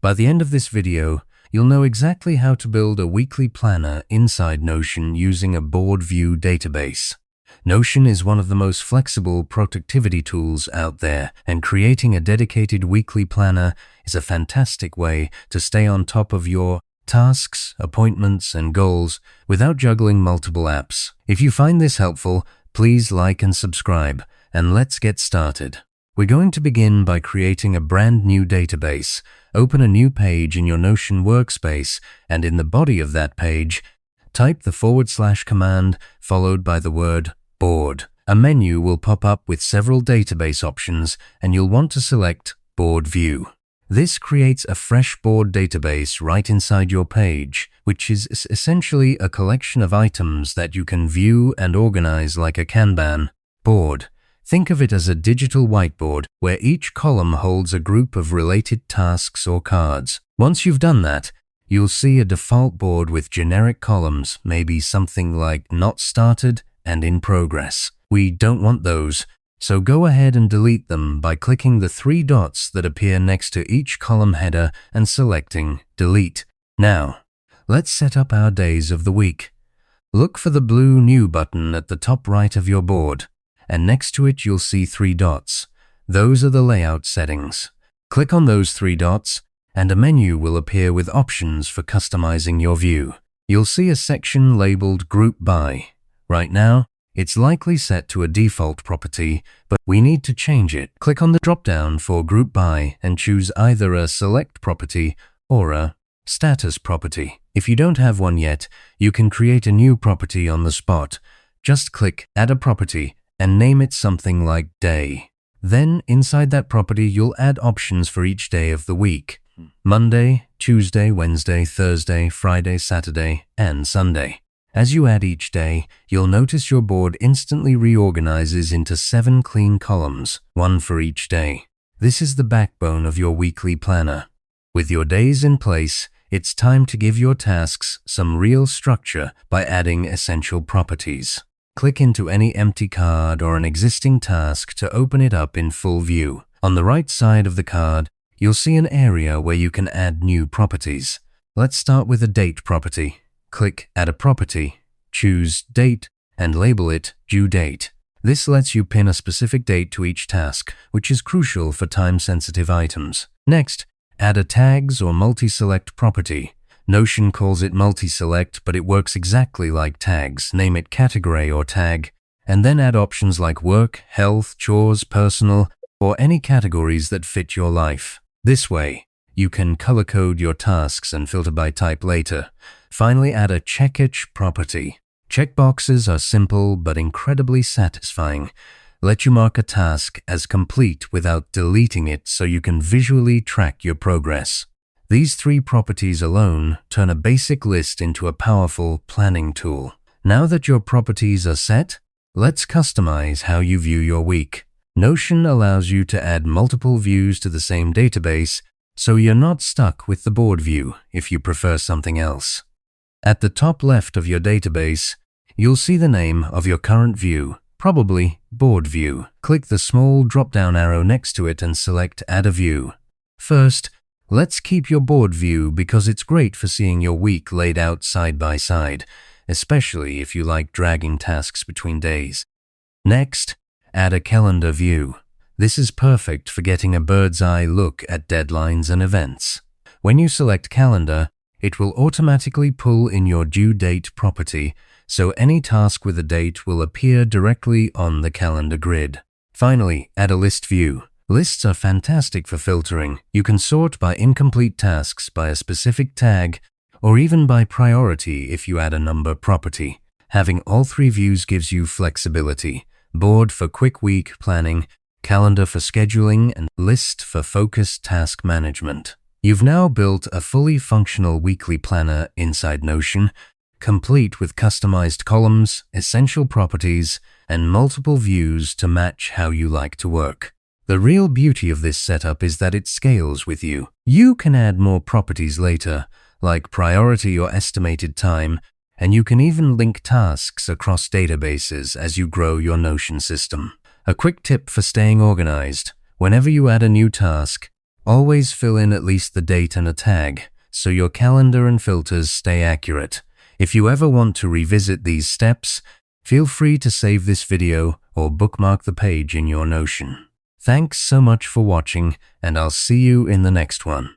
By the end of this video, you'll know exactly how to build a weekly planner inside Notion using a board view database. Notion is one of the most flexible productivity tools out there, and creating a dedicated weekly planner is a fantastic way to stay on top of your tasks, appointments, and goals without juggling multiple apps. If you find this helpful, please like and subscribe, and let's get started. We're going to begin by creating a brand new database. Open a new page in your Notion workspace, and in the body of that page, type the / command followed by the word board. A menu will pop up with several database options, and you'll want to select Board View. This creates a fresh board database right inside your page, which is essentially a collection of items that you can view and organize like a Kanban board. Think of it as a digital whiteboard where each column holds a group of related tasks or cards. Once you've done that, you'll see a default board with generic columns, maybe something like Not Started and In Progress. We don't want those, so go ahead and delete them by clicking the 3 dots that appear next to each column header and selecting Delete. Now, let's set up our days of the week. Look for the blue New button at the top right of your board, and next to it you'll see 3 dots. Those are the layout settings. Click on those 3 dots, and a menu will appear with options for customizing your view. You'll see a section labeled Group By. Right now, it's likely set to a default property, but we need to change it. Click on the drop-down for Group By and choose either a Select property or a Status property. If you don't have one yet, you can create a new property on the spot. Just click Add a Property and name it something like Day. Then, inside that property, you'll add options for each day of the week: Monday, Tuesday, Wednesday, Thursday, Friday, Saturday, and Sunday. As you add each day, you'll notice your board instantly reorganizes into 7 clean columns, 1 for each day. This is the backbone of your weekly planner. With your days in place, it's time to give your tasks some real structure by adding essential properties. Click into any empty card or an existing task to open it up in full view. On the right side of the card, you'll see an area where you can add new properties. Let's start with a Date property. Click Add a Property, choose Date, and label it Due Date. This lets you pin a specific date to each task, which is crucial for time-sensitive items. Next, add a Tags or Multi-Select property. Notion calls it multi-select, but it works exactly like tags. Name it Category or Tag, and then add options like Work, Health, Chores, Personal, or any categories that fit your life. This way, you can color-code your tasks and filter by type later. Finally, add a Checkage property. Checkboxes are simple but incredibly satisfying. Let you mark a task as complete without deleting it so you can visually track your progress. These 3 properties alone turn a basic list into a powerful planning tool. Now that your properties are set, let's customize how you view your week. Notion allows you to add multiple views to the same database, so you're not stuck with the board view if you prefer something else. At the top left of your database, you'll see the name of your current view, probably Board View. Click the small drop-down arrow next to it and select Add a View. First, let's keep your board view because it's great for seeing your week laid out side by side, especially if you like dragging tasks between days. Next, add a Calendar view. This is perfect for getting a bird's-eye look at deadlines and events. When you select Calendar, it will automatically pull in your Due Date property, so any task with a date will appear directly on the calendar grid. Finally, add a List view. Lists are fantastic for filtering. You can sort by incomplete tasks by a specific tag, or even by priority if you add a number property. Having all 3 views gives you flexibility: Board for quick week planning, Calendar for scheduling, and List for focused task management. You've now built a fully functional weekly planner inside Notion, complete with customized columns, essential properties, and multiple views to match how you like to work. The real beauty of this setup is that it scales with you. You can add more properties later, like priority or estimated time, and you can even link tasks across databases as you grow your Notion system. A quick tip for staying organized: whenever you add a new task, Always fill in at least the date and a tag, so your calendar and filters stay accurate. If you ever want to revisit these steps, feel free to save this video or bookmark the page in your Notion. Thanks so much for watching, and I'll see you in the next one.